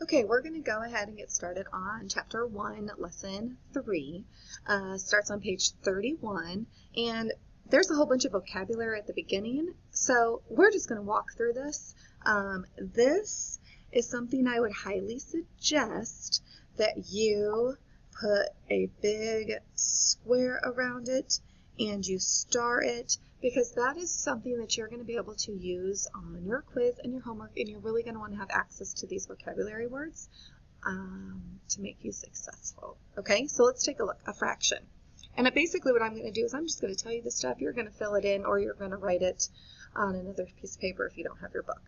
Okay, we're going to go ahead and get started on Chapter 1, Lesson 3. Starts on page 31, and there's a whole bunch of vocabulary at the beginning, so we're just going to walk through this. This is something I would highly suggest that you put a big square around it and you star it, because that is something that you're going to be able to use on your quiz and your homework, and you're really going to want to have access to these vocabulary words to make you successful. Okay, so let's take a look. A fraction. And basically what I'm going to do is I'm just going to tell you the stuff. You're going to fill it in, or you're going to write it on another piece of paper if you don't have your book.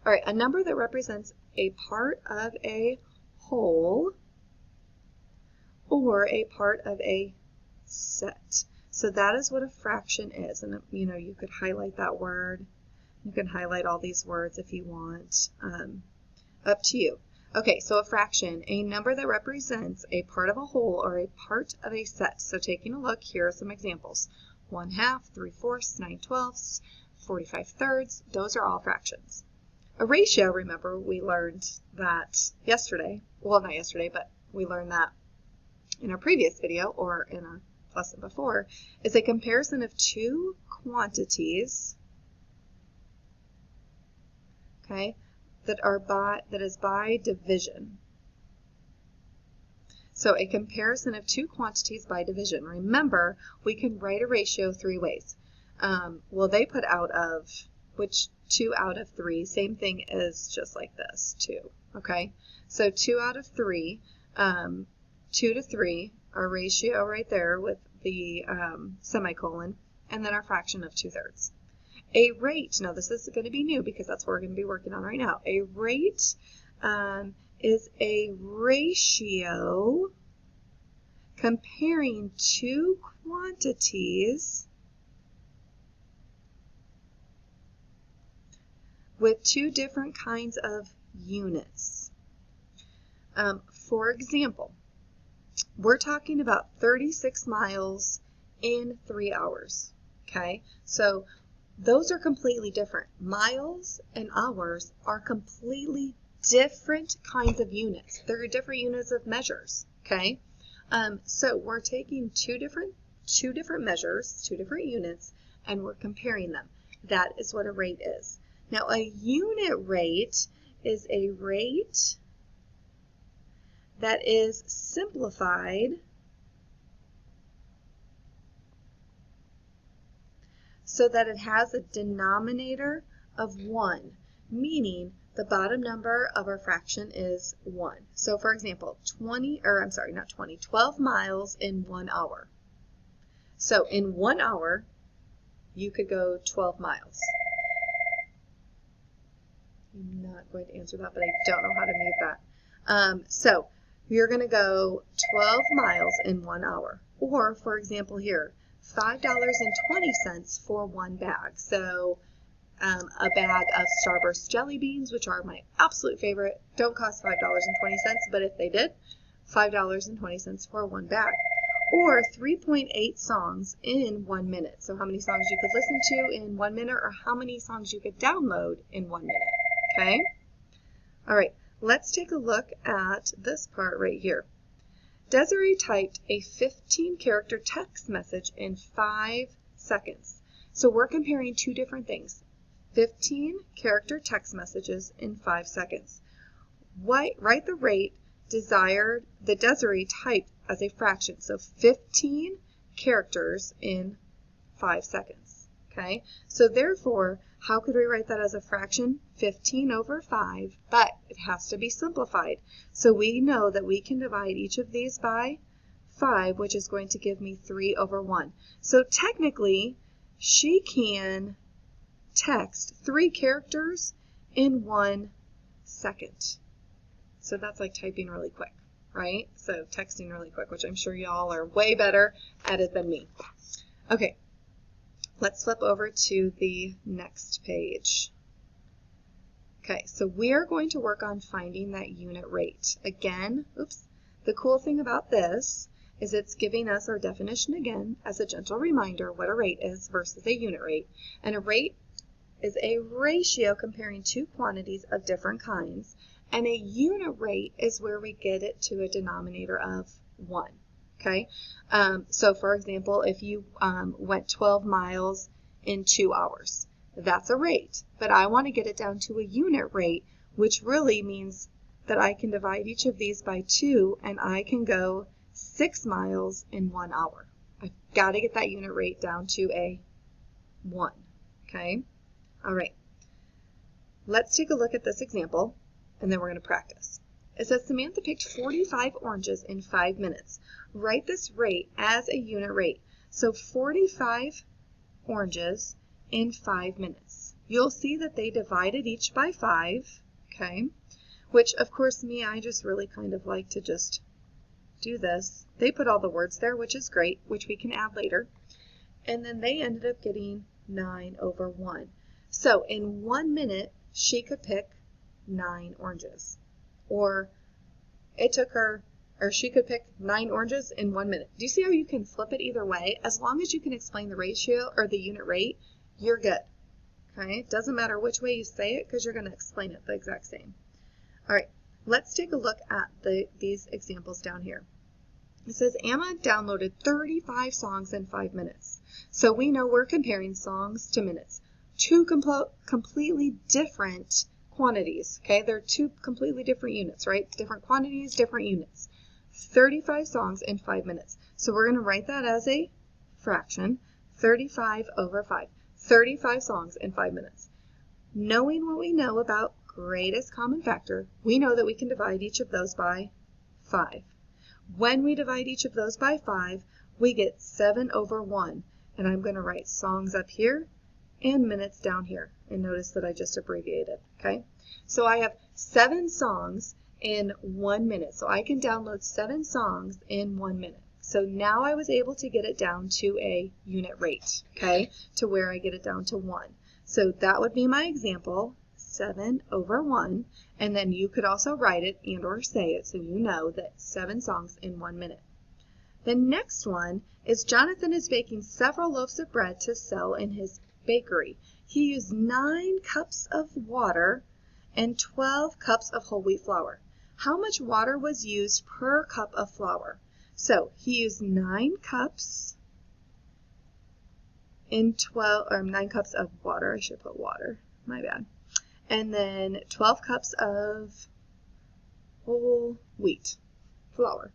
All right, a number that represents a part of a whole or a part of a set. So that is what a fraction is, and you could highlight that word. You can highlight all these words if you want. Up to you. Okay, so a fraction, a number that represents a part of a whole or a part of a set. So taking a look, here are some examples. 1/2, 3/4, 9/12, 45/3. Those are all fractions. A ratio, remember, we learned that yesterday. Well, not yesterday, but we learned that in our previous video or in our lesson before, is a comparison of two quantities, okay, that is by division. So a comparison of two quantities by division. Remember, we can write a ratio three ways. Well, they put out of, which 2 out of 3, same thing as just like this, 2, okay? So 2 out of 3, 2 to 3, our ratio right there with the semicolon, and then our fraction of 2/3. A rate, now this is going to be new because that's what we're going to be working on right now. A rate is a ratio comparing two quantities with two different kinds of units. For example, we're talking about 36 miles in 3 hours, okay? So those are completely different. Miles and hours are completely different kinds of units. They're different units of measures, okay? So we're taking two different measures, two different units, and we're comparing them. That is what a rate is. Now, a unit rate is a rate that is simplified so that it has a denominator of 1, meaning the bottom number of our fraction is 1. So for example, 12 miles in 1 hour. So in 1 hour, you could go 12 miles. I'm not going to answer that, but I don't know how to mute that. So you're going to go 12 miles in 1 hour. Or, for example here, $5.20 for one bag. So a bag of Starburst jelly beans, which are my absolute favorite, don't cost $5.20, but if they did, $5.20 for one bag. Or 3.8 songs in 1 minute. So how many songs you could listen to in 1 minute, or how many songs you could download in 1 minute. Okay? All right, let's take a look at this part right here. Desiree typed a 15-character text message in 5 seconds. So we're comparing two different things. 15-character text messages in 5 seconds. Write the rate desired that Desiree typed as a fraction. So 15 characters in 5 seconds. Okay? So therefore, how could we write that as a fraction? 15 over 5, but it has to be simplified. So we know that we can divide each of these by 5, which is going to give me 3 over 1. So technically, she can text 3 characters in 1 second. So that's like typing really quick, right? So texting really quick, which I'm sure y'all are way better at it than me. Okay. Let's flip over to the next page. Okay, so we are going to work on finding that unit rate. Again, the cool thing about this is it's giving us our definition again as a gentle reminder what a rate is versus a unit rate. And a rate is a ratio comparing two quantities of different kinds, And a unit rate is where we get it to a denominator of 1. Okay, so for example, if you went 12 miles in 2 hours, that's a rate. But I want to get it down to a unit rate, which really means that I can divide each of these by 2, and I can go 6 miles in 1 hour. I've got to get that unit rate down to a 1. Okay, all right. Let's take a look at this example, and then we're going to practice. It says Samantha picked 45 oranges in 5 minutes. Write this rate as a unit rate. So 45 oranges in 5 minutes. You'll see that they divided each by 5, okay? Which, of course, I just really kind of like to just do this. They put all the words there, which is great, which we can add later. And then they ended up getting 9 over 1. So in 1 minute, she could pick 9 oranges. Or she could pick 9 oranges in 1 minute. Do you see how you can flip it either way? As long as you can explain the ratio or the unit rate, you're good. Okay? It doesn't matter which way you say it because you're going to explain it the exact same. All right, let's take a look at these examples down here. It says Emma downloaded 35 songs in 5 minutes. So we know we're comparing songs to minutes. Two completely different quantities, okay? They're 2 completely different units, right? Different quantities, different units. 35 songs in 5 minutes. So we're going to write that as a fraction, 35 over 5. 35 songs in 5 minutes. Knowing what we know about greatest common factor, we know that we can divide each of those by 5. When we divide each of those by 5, we get 7 over 1. And I'm going to write songs up here and minutes down here. And notice that I just abbreviated, okay? So I have 7 songs in 1 minute. So I can download 7 songs in 1 minute. So now I was able to get it down to a unit rate, okay? To where I get it down to 1. So that would be my example, 7 over 1. And then you could also write it and or say it so you know that 7 songs in 1 minute. The next one is Jonathan is baking several loaves of bread to sell in his bakery. He used 9 cups of water and 12 cups of whole wheat flour. How much water was used per cup of flour? So he used 9 cups in 9 cups of water. I should put water. My bad. And then 12 cups of whole wheat flour.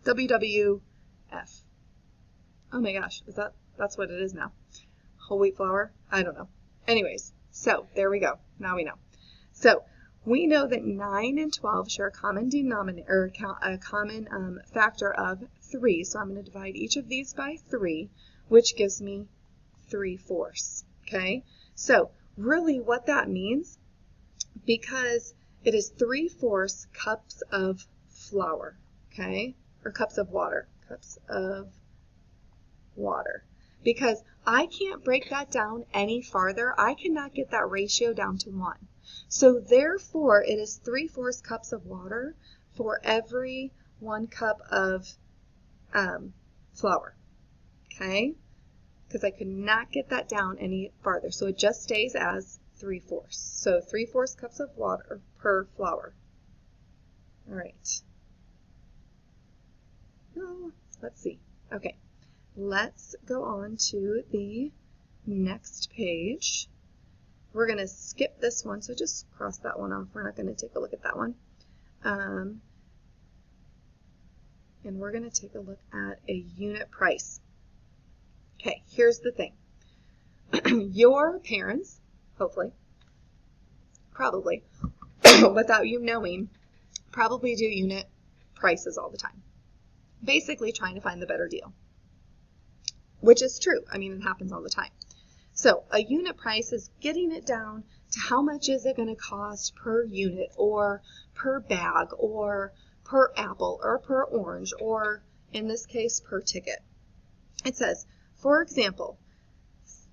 WWF. Oh my gosh, that's what it is now. Whole wheat flour? I don't know. Anyways, so there we go. Now we know. So we know that 9 and 12 share a common denominator, or a common factor of 3. So I'm going to divide each of these by 3, which gives me 3/4. Okay? So really what that means, because it is 3/4 cups of flour, okay? Or cups of water. Cups of water. Because I can't break that down any farther. I cannot get that ratio down to 1. So therefore, it is 3/4 cups of water for every 1 cup of flour. Okay? Because I could not get that down any farther. So it just stays as 3/4. So 3/4 cups of water per flour. All right. Oh, let's see. Okay. Let's go on to the next page. We're going to skip this one, so just cross that one off. We're not going to take a look at that one. And we're going to take a look at a unit price. Okay, here's the thing. Your parents, hopefully, probably, without you knowing, probably do unit prices all the time. Basically trying to find the better deal. Which is true. I mean, it happens all the time. So a unit price is getting it down to how much is it going to cost per unit or per bag or per apple or per orange or, in this case, per ticket. It says, for example,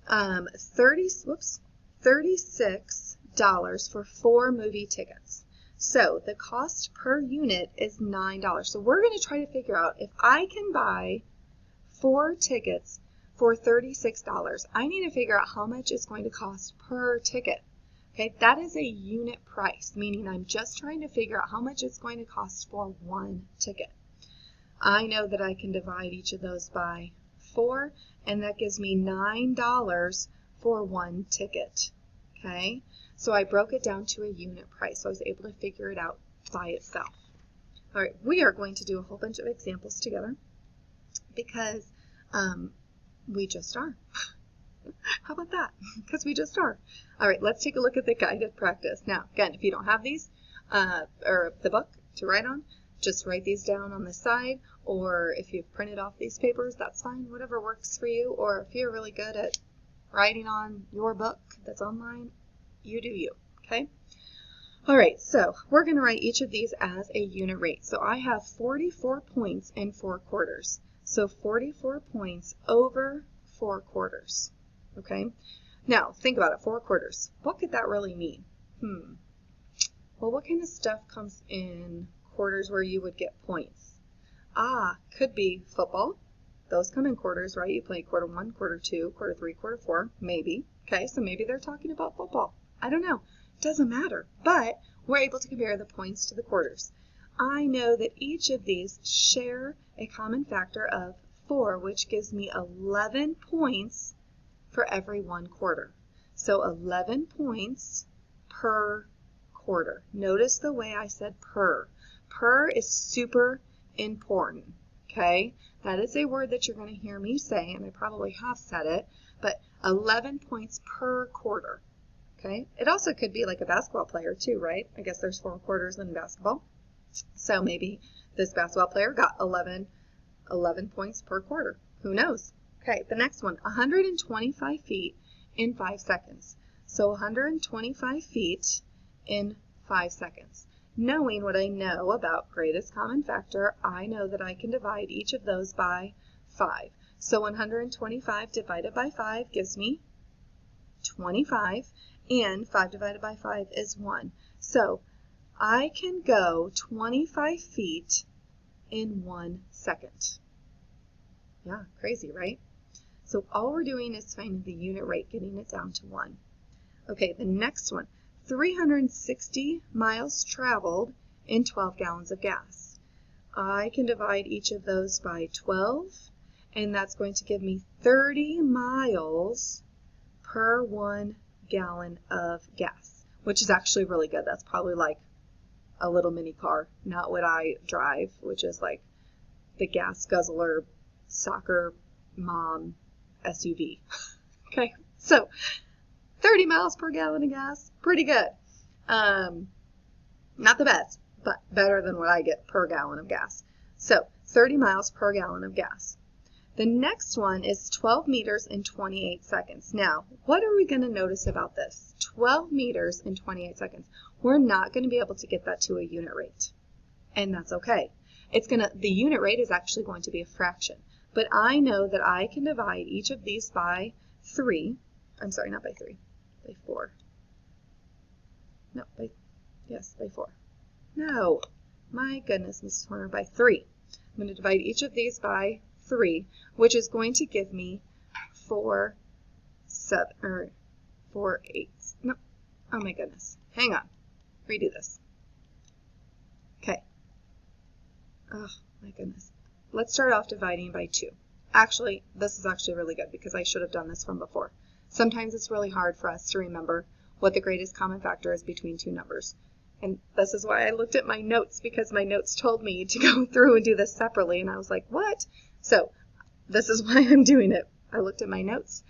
$36 for 4 movie tickets. So the cost per unit is $9. So we're going to try to figure out if I can buy 4 tickets for $36. I need to figure out how much it's going to cost per ticket. Okay, that is a unit price, meaning I'm just trying to figure out how much it's going to cost for one ticket. I know that I can divide each of those by 4, and that gives me $9 for one ticket. Okay, so I broke it down to a unit price, so I was able to figure it out by itself. All right, we are going to do a whole bunch of examples together because we just are. How about that? Because we just are. All right, let's take a look at the guided practice. Now, again, if you don't have these or the book to write on, just write these down on the side, or if you've printed off these papers, that's fine, whatever works for you. Or if you're really good at writing on your book that's online, you do you, okay? All right, so we're going to write each of these as a unit rate. So I have 44 points in 4 quarters. So 44 points over 4 quarters. Okay, now think about it, 4 quarters. What could that really mean? Well, what kind of stuff comes in quarters where you would get points? Could be football. Those come in quarters, right? You play quarter 1, quarter 2, quarter 3, quarter 4, maybe. Okay, so maybe they're talking about football. I don't know. Doesn't matter. But we're able to compare the points to the quarters. I know that each of these share a common factor of 4, which gives me 11 points for every 1 quarter. So 11 points per quarter. Notice the way I said per. Per is super important, okay? That is a word that you're going to hear me say, and I probably have said it, but 11 points per quarter, okay? It also could be like a basketball player too, right? I guess there's 4 quarters in basketball. So maybe this basketball player got 11 points per quarter. Who knows? Okay, the next one, 125 feet in 5 seconds. So 125 feet in 5 seconds. Knowing what I know about greatest common factor, I know that I can divide each of those by 5. So 125 divided by 5 gives me 25, and 5 divided by 5 is 1. So I can go 25 feet in 1 second. Yeah, crazy, right? So all we're doing is finding the unit rate, getting it down to 1. Okay, the next one, 360 miles traveled in 12 gallons of gas. I can divide each of those by 12, and that's going to give me 30 miles per 1 gallon of gas, which is actually really good. That's probably like a little mini car, not what I drive, which is like the gas guzzler soccer mom SUV. Okay, so 30 miles per gallon of gas, pretty good. Not the best, but better than what I get per gallon of gas. So 30 miles per gallon of gas. The next one is 12 meters in 28 seconds. Now, what are we going to notice about this? 12 meters in 28 seconds. We're not going to be able to get that to a unit rate, and that's okay. The unit rate is actually going to be a fraction, but I know that I can divide each of these by 3. I'm sorry, not by 3, by 4. No, by 4. No, my goodness, Mrs. Horner, by 3. I'm going to divide each of these by 3, which is going to give me 4 eighths. No, oh my goodness. Hang on. Redo this. Okay. Oh my goodness. Let's start off dividing by 2. Actually, this is actually really good because I should have done this from before. Sometimes it's really hard for us to remember what the greatest common factor is between 2 numbers. And this is why I looked at my notes, because my notes told me to go through and do this separately, and I was like, what? So this is why I'm doing it. I looked at my notes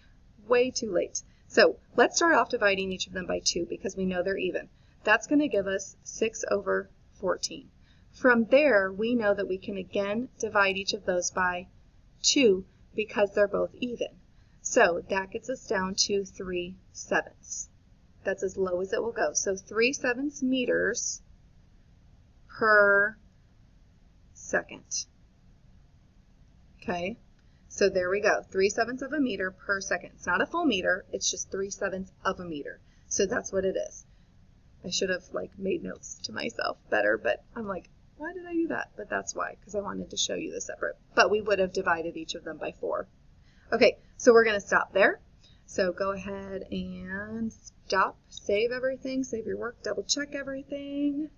way too late. So let's start off dividing each of them by 2 because we know they're even. That's going to give us 6 over 14. From there, we know that we can again divide each of those by 2 because they're both even. So that gets us down to 3/7. That's as low as it will go. So 3/7 meters per second. Okay, so there we go. 3/7 of a meter per second. It's not a full meter, it's just 3/7 of a meter. So that's what it is. I should have made notes to myself better, but I'm like, why did I do that? But that's why, because I wanted to show you the separate. But we would have divided each of them by 4. Okay, so we're going to stop there. So go ahead and stop, save everything, save your work, double check everything.